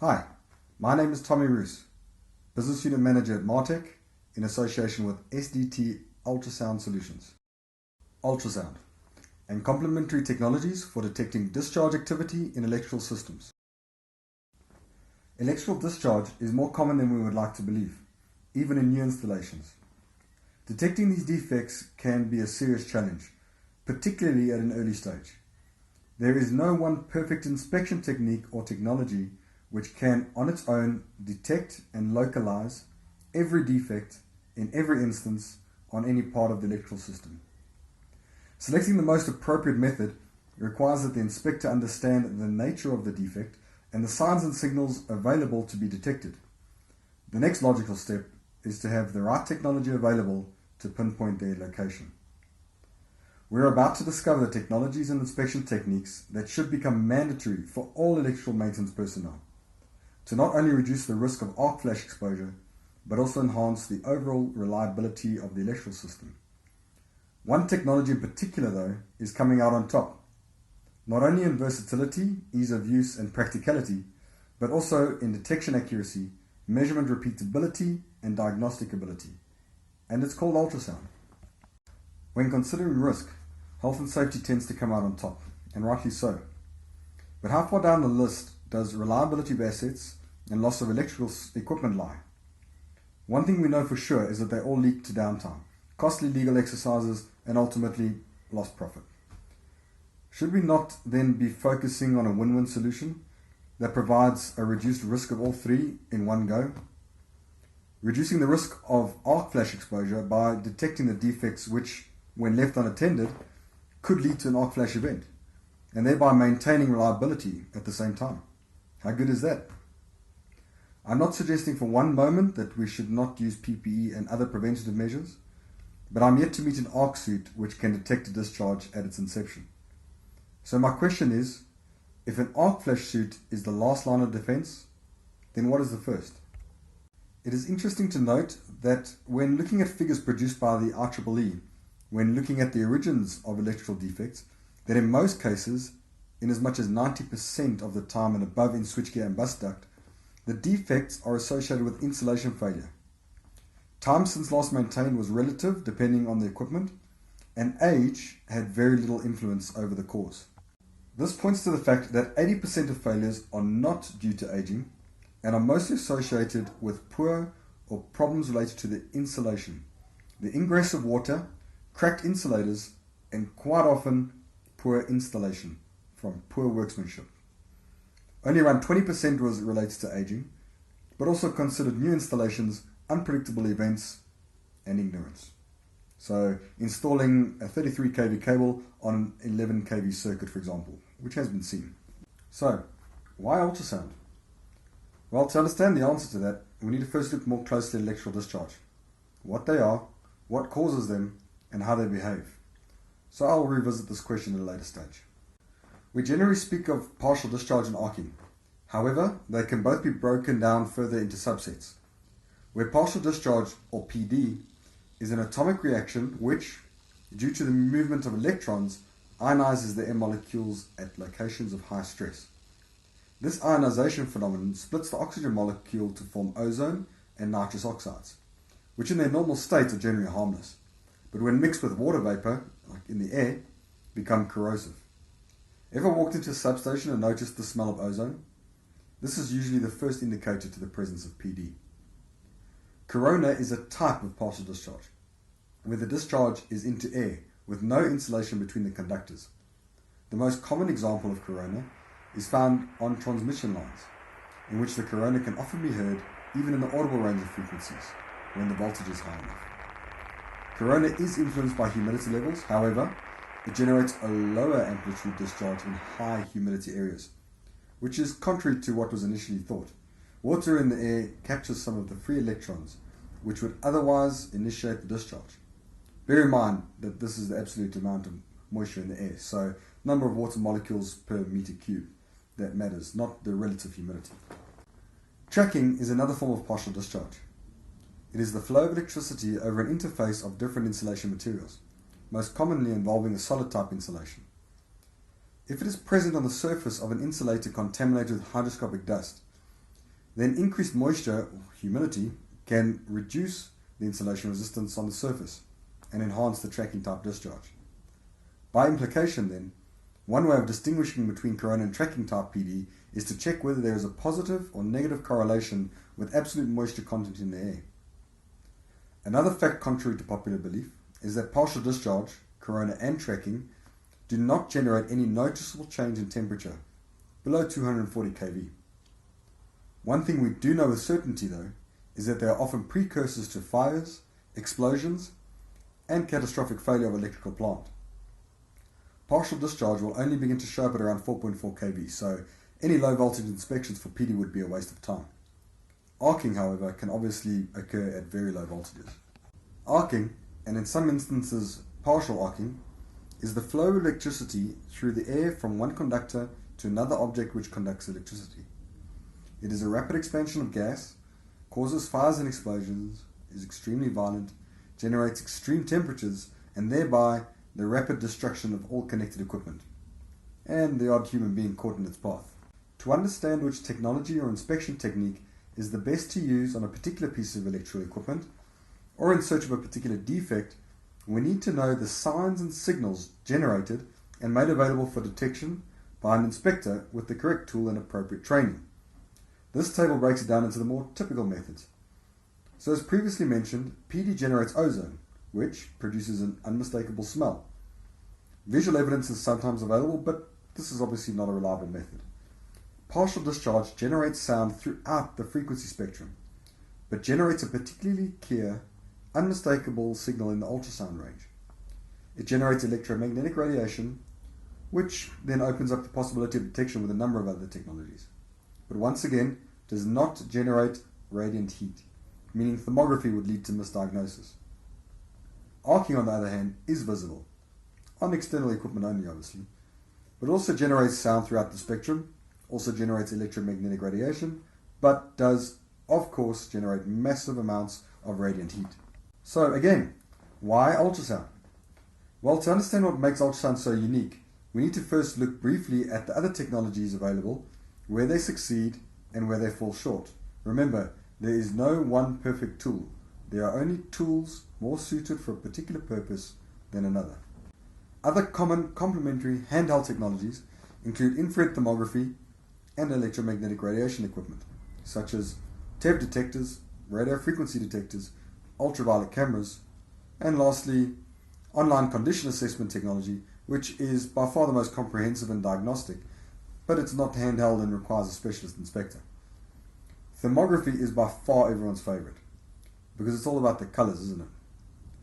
Hi, my name is Tommy Roos, Business Unit Manager at Martech in association with SDT Ultrasound Solutions. Ultrasound and complementary technologies for detecting discharge activity in electrical systems. Electrical discharge is more common than we would like to believe, even in new installations. Detecting these defects can be a serious challenge, particularly at an early stage. There is no one perfect inspection technique or technology which can, on its own, detect and localize every defect in every instance on any part of the electrical system. Selecting the most appropriate method requires that the inspector understand the nature of the defect and the signs and signals available to be detected. The next logical step is to have the right technology available to pinpoint their location. We're about to discover the technologies and inspection techniques that should become mandatory for all electrical maintenance personnel, to not only reduce the risk of arc flash exposure, but also enhance the overall reliability of the electrical system. One technology in particular, though, is coming out on top, not only in versatility, ease of use, and practicality, but also in detection accuracy, measurement repeatability, and diagnostic ability. And it's called ultrasound. When considering risk, health and safety tends to come out on top, and rightly so. But how far down the list does reliability of assets and loss of electrical equipment lie? One thing we know for sure is that they all lead to downtime, costly legal exercises, and ultimately lost profit. Should we not then be focusing on a win-win solution that provides a reduced risk of all three in one go? Reducing the risk of arc flash exposure by detecting the defects which, when left unattended, could lead to an arc flash event, and thereby maintaining reliability at the same time. How good is that? I'm not suggesting for one moment that we should not use PPE and other preventative measures, but I'm yet to meet an arc suit which can detect a discharge at its inception. So my question is, if an arc flash suit is the last line of defense, then what is the first? It is interesting to note that when looking at figures produced by the IEEE, when looking at the origins of electrical defects, that in most cases, in as much as 90% of the time and above in switchgear and bus duct, the defects are associated with insulation failure. Time since last maintained was relative depending on the equipment, and age had very little influence over the cause. This points to the fact that 80% of failures are not due to aging and are mostly associated with poor or problems related to the insulation, the ingress of water, cracked insulators, and quite often poor installation from poor workmanship. Only around 20% was related to aging, but also considered new installations, unpredictable events, and ignorance. So installing a 33 kV cable on an 11 kV circuit, for example, which has been seen. So, why ultrasound? Well, to understand the answer to that, we need to first look more closely at electrical discharge. What they are, what causes them, and how they behave. So I'll revisit this question at a later stage. We generally speak of partial discharge and arcing. However, they can both be broken down further into subsets, where partial discharge, or PD, is an atomic reaction which, due to the movement of electrons, ionizes the air molecules at locations of high stress. This ionization phenomenon splits the oxygen molecule to form ozone and nitrous oxides, which in their normal state are generally harmless, but when mixed with water vapor, like in the air, become corrosive. Ever walked into a substation and noticed the smell of ozone? This is usually the first indicator to the presence of PD. Corona is a type of partial discharge, where the discharge is into air with no insulation between the conductors. The most common example of corona is found on transmission lines, in which the corona can often be heard even in the audible range of frequencies when the voltage is high enough. Corona is influenced by humidity levels, however, it generates a lower amplitude discharge in high humidity areas, which is contrary to what was initially thought. Water in the air captures some of the free electrons, which would otherwise initiate the discharge. Bear in mind that this is the absolute amount of moisture in the air, so number of water molecules per meter cube that matters, not the relative humidity. Tracking is another form of partial discharge. It is the flow of electricity over an interface of different insulation materials, most commonly involving a solid type insulation. If it is present on the surface of an insulator contaminated with hygroscopic dust, then increased moisture or humidity can reduce the insulation resistance on the surface and enhance the tracking type discharge. By implication then, one way of distinguishing between corona and tracking type PD is to check whether there is a positive or negative correlation with absolute moisture content in the air. Another fact contrary to popular belief is that partial discharge, corona and tracking do not generate any noticeable change in temperature below 240 kV. One thing we do know with certainty though is that they are often precursors to fires, explosions and catastrophic failure of electrical plant. Partial discharge will only begin to show up at around 4.4 kV, so any low voltage inspections for PD would be a waste of time. Arcing, however, can obviously occur at very low voltages. Arcing, and in some instances partial arcing, is the flow of electricity through the air from one conductor to another object which conducts electricity. It is a rapid expansion of gas, causes fires and explosions, is extremely violent, generates extreme temperatures, and thereby the rapid destruction of all connected equipment, and the odd human being caught in its path. To understand which technology or inspection technique is the best to use on a particular piece of electrical equipment, or in search of a particular defect, we need to know the signs and signals generated and made available for detection by an inspector with the correct tool and appropriate training. This table breaks it down into the more typical methods. So as previously mentioned, PD generates ozone, which produces an unmistakable smell. Visual evidence is sometimes available, but this is obviously not a reliable method. Partial discharge generates sound throughout the frequency spectrum, but generates a particularly clear, unmistakable signal in the ultrasound range. It generates electromagnetic radiation, which then opens up the possibility of detection with a number of other technologies. But once again, does not generate radiant heat, meaning thermography would lead to misdiagnosis. Arcing, on the other hand, is visible, on external equipment only obviously, but also generates sound throughout the spectrum, also generates electromagnetic radiation, but does, of course, generate massive amounts of radiant heat. So again, why ultrasound? Well, to understand what makes ultrasound so unique, we need to first look briefly at the other technologies available, where they succeed and where they fall short. Remember, there is no one perfect tool. There are only tools more suited for a particular purpose than another. Other common complementary handheld technologies include infrared thermography and electromagnetic radiation equipment, such as TEV detectors, radio frequency detectors, ultraviolet cameras, and lastly, online condition assessment technology, which is by far the most comprehensive and diagnostic, but it's not handheld and requires a specialist inspector. Thermography is by far everyone's favorite, because it's all about the colors, isn't it?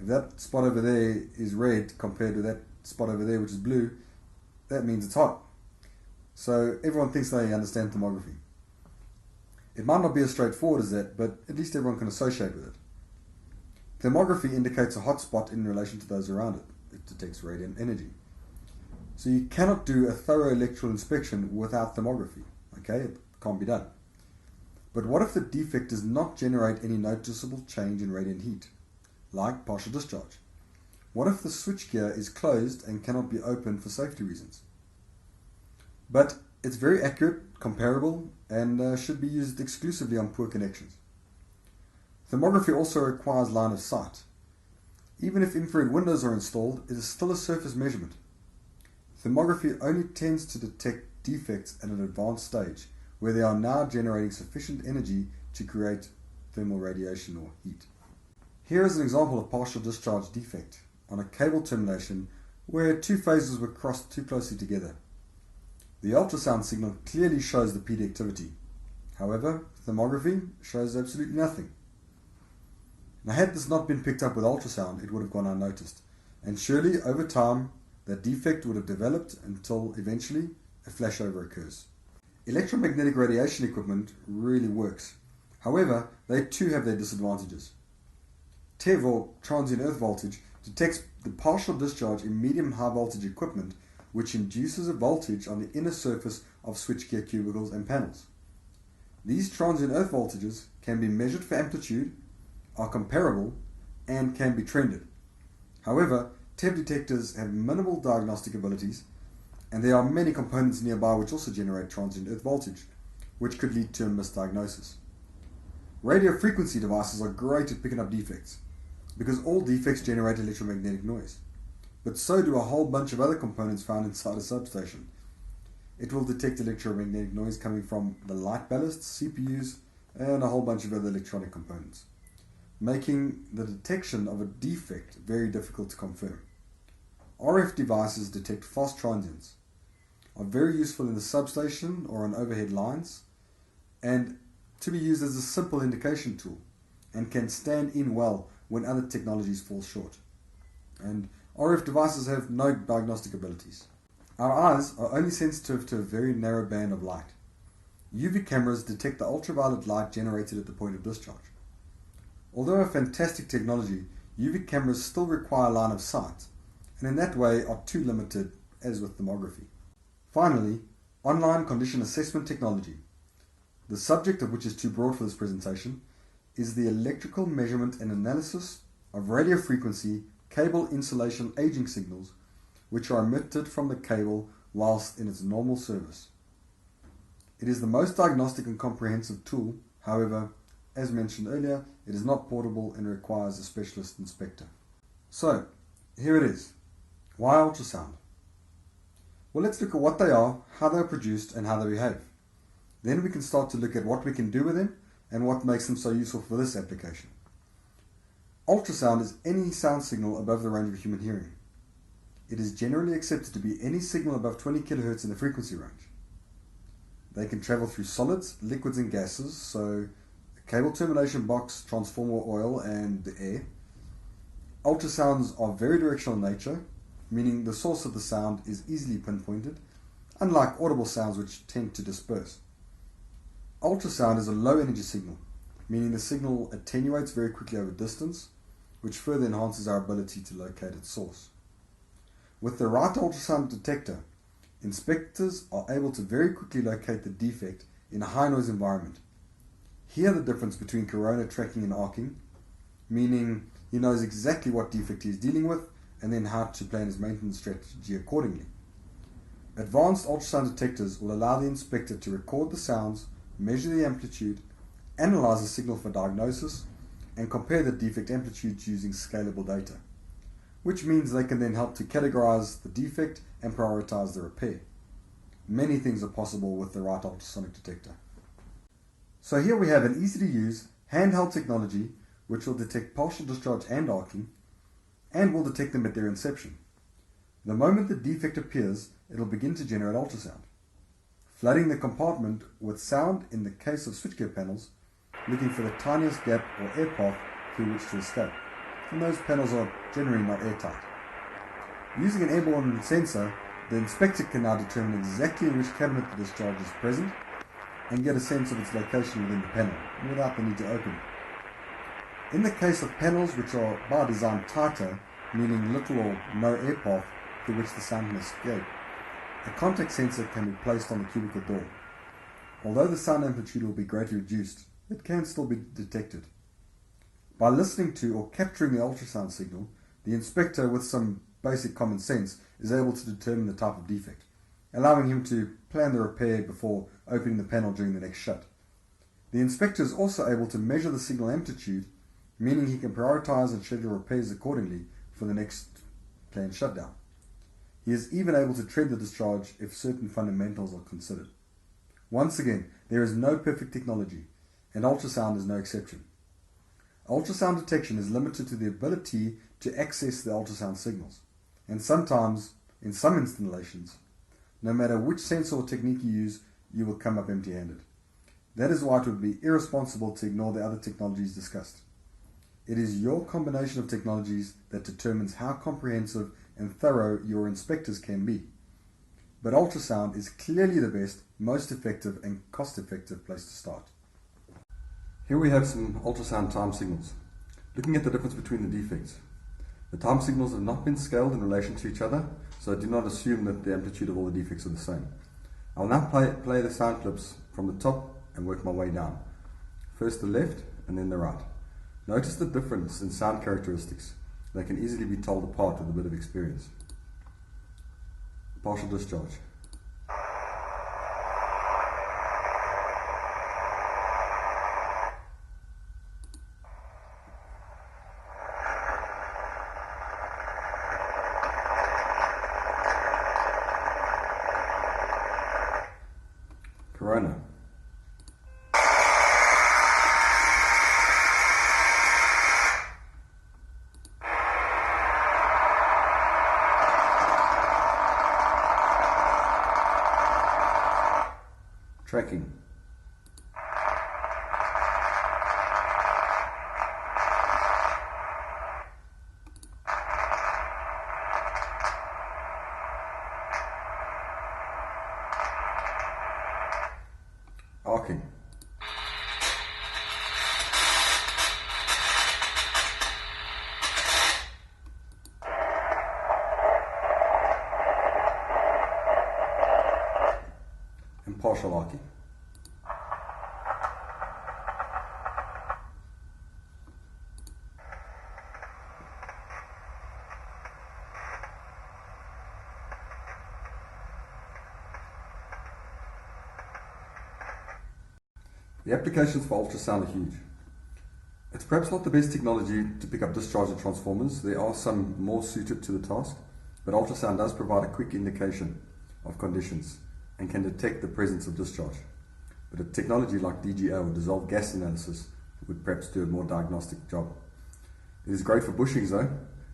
If that spot over there is red compared to that spot over there which is blue, that means it's hot. So everyone thinks they understand thermography. It might not be as straightforward as that, but at least everyone can associate with it. Thermography indicates a hot spot in relation to those around it. It detects radiant energy. So you cannot do a thorough electrical inspection without thermography. Okay, it can't be done. But what if the defect does not generate any noticeable change in radiant heat, like partial discharge? What if the switchgear is closed and cannot be opened for safety reasons? But it's very accurate, comparable, and should be used exclusively on poor connections. Thermography also requires line of sight. Even if infrared windows are installed, it is still a surface measurement. Thermography only tends to detect defects at an advanced stage, where they are now generating sufficient energy to create thermal radiation or heat. Here is an example of partial discharge defect on a cable termination where two phases were crossed too closely together. The ultrasound signal clearly shows the PD activity. However, thermography shows absolutely nothing. Now, had this not been picked up with ultrasound, it would have gone unnoticed, and surely over time that defect would have developed until eventually a flashover occurs. Electromagnetic radiation equipment really works. However, they too have their disadvantages. TEV, or transient earth voltage, detects the partial discharge in medium and high voltage equipment, which induces a voltage on the inner surface of switchgear cubicles and panels. These transient earth voltages can be measured for amplitude, are comparable, and can be trended. However, TEV detectors have minimal diagnostic abilities, and there are many components nearby which also generate transient earth voltage, which could lead to a misdiagnosis. Radio frequency devices are great at picking up defects, because all defects generate electromagnetic noise. But so do a whole bunch of other components found inside a substation. It will detect electromagnetic noise coming from the light ballasts, CPUs, and a whole bunch of other electronic components, making the detection of a defect very difficult to confirm. RF devices detect fast transients, are very useful in the substation or on overhead lines, and to be used as a simple indication tool, and can stand in well when other technologies fall short. And RF devices have no diagnostic abilities. Our eyes are only sensitive to a very narrow band of light. UV cameras detect the ultraviolet light generated at the point of discharge. Although a fantastic technology, UV cameras still require line of sight, and in that way are too limited, as with thermography. Finally, online condition assessment technology, the subject of which is too broad for this presentation, is the electrical measurement and analysis of radio frequency cable insulation aging signals which are emitted from the cable whilst in its normal service. It is the most diagnostic and comprehensive tool. However, as mentioned earlier, it is not portable and requires a specialist inspector. So, here it is. Why ultrasound? Well, let's look at what they are, how they are produced, and how they behave. Then we can start to look at what we can do with them and what makes them so useful for this application. Ultrasound is any sound signal above the range of human hearing. It is generally accepted to be any signal above 20 kHz in the frequency range. They can travel through solids, liquids and gases, so a cable termination box, transformer oil and the air. Ultrasounds are very directional in nature, meaning the source of the sound is easily pinpointed, unlike audible sounds which tend to disperse. Ultrasound is a low energy signal, meaning the signal attenuates very quickly over distance, which further enhances our ability to locate its source. With the right ultrasound detector, inspectors are able to very quickly locate the defect in a high noise environment. Hear the difference between corona tracking and arcing, meaning he knows exactly what defect he is dealing with and then how to plan his maintenance strategy accordingly. Advanced ultrasound detectors will allow the inspector to record the sounds, measure the amplitude, analyze the signal for diagnosis, and compare the defect amplitudes using scalable data, which means they can then help to categorize the defect and prioritize the repair. Many things are possible with the right ultrasonic detector. So here we have an easy to use handheld technology which will detect partial discharge and arcing, and will detect them at their inception. The moment the defect appears, it will begin to generate ultrasound, flooding the compartment with sound in the case of switchgear panels, looking for the tiniest gap or air path through which to escape, and those panels are generally not airtight. Using an airborne sensor, the inspector can now determine exactly in which cabinet the discharge is present and get a sense of its location within the panel, without the need to open it. In the case of panels which are by design tighter, meaning little or no air path through which the sound can escape, a contact sensor can be placed on the cubicle door. Although the sound amplitude will be greatly reduced, it can still be detected. By listening to or capturing the ultrasound signal, the inspector, with some basic common sense, is able to determine the type of defect, allowing him to plan the repair before opening the panel during the next shut. The inspector is also able to measure the signal amplitude, meaning he can prioritize and schedule repairs accordingly for the next planned shutdown. He is even able to tread the discharge if certain fundamentals are considered. Once again, there is no perfect technology, and ultrasound is no exception. Ultrasound detection is limited to the ability to access the ultrasound signals, and sometimes, in some installations, no matter which sensor or technique you use, you will come up empty-handed. That is why it would be irresponsible to ignore the other technologies discussed. It is your combination of technologies that determines how comprehensive and thorough your inspectors can be. But ultrasound is clearly the best, most effective and cost-effective place to start. Here we have some ultrasound time signals, looking at the difference between the defects. The time signals have not been scaled in relation to each other, so I do not assume that the amplitude of all the defects are the same. I will now play the sound clips from the top and work my way down. First the left and then the right. Notice the difference in sound characteristics. They can easily be told apart with a bit of experience. Partial discharge. Tracking. Arcing. Impartial arcing. The applications for ultrasound are huge. It's perhaps not the best technology to pick up discharge transformers. There are some more suited to the task, but ultrasound does provide a quick indication of conditions and can detect the presence of discharge. But a technology like DGA or dissolved gas analysis would perhaps do a more diagnostic job. It is great for bushings though,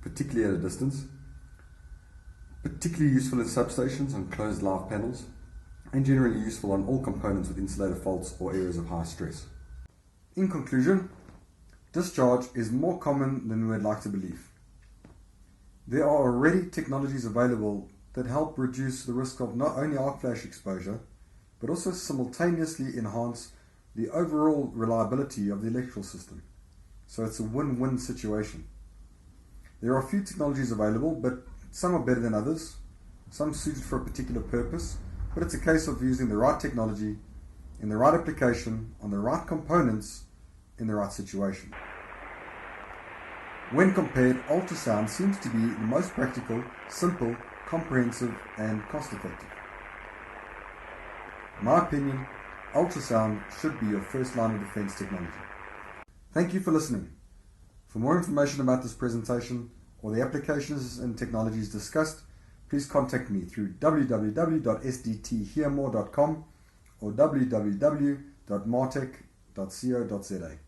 particularly at a distance, particularly useful in substations on closed live panels, and generally useful on all components with insulator faults or areas of high stress. In conclusion, discharge is more common than we would like to believe. There are already technologies available that help reduce the risk of not only arc flash exposure, but also simultaneously enhance the overall reliability of the electrical system. So it's a win-win situation. There are a few technologies available, but some are better than others, some suited for a particular purpose, but it's a case of using the right technology in the right application on the right components in the right situation. When compared, ultrasound seems to be the most practical, simple, comprehensive and cost-effective. In my opinion, ultrasound should be your first line of defense technology. Thank you for listening. For more information about this presentation or the applications and technologies discussed, please contact me through www.sdthearmore.com or www.martech.co.za.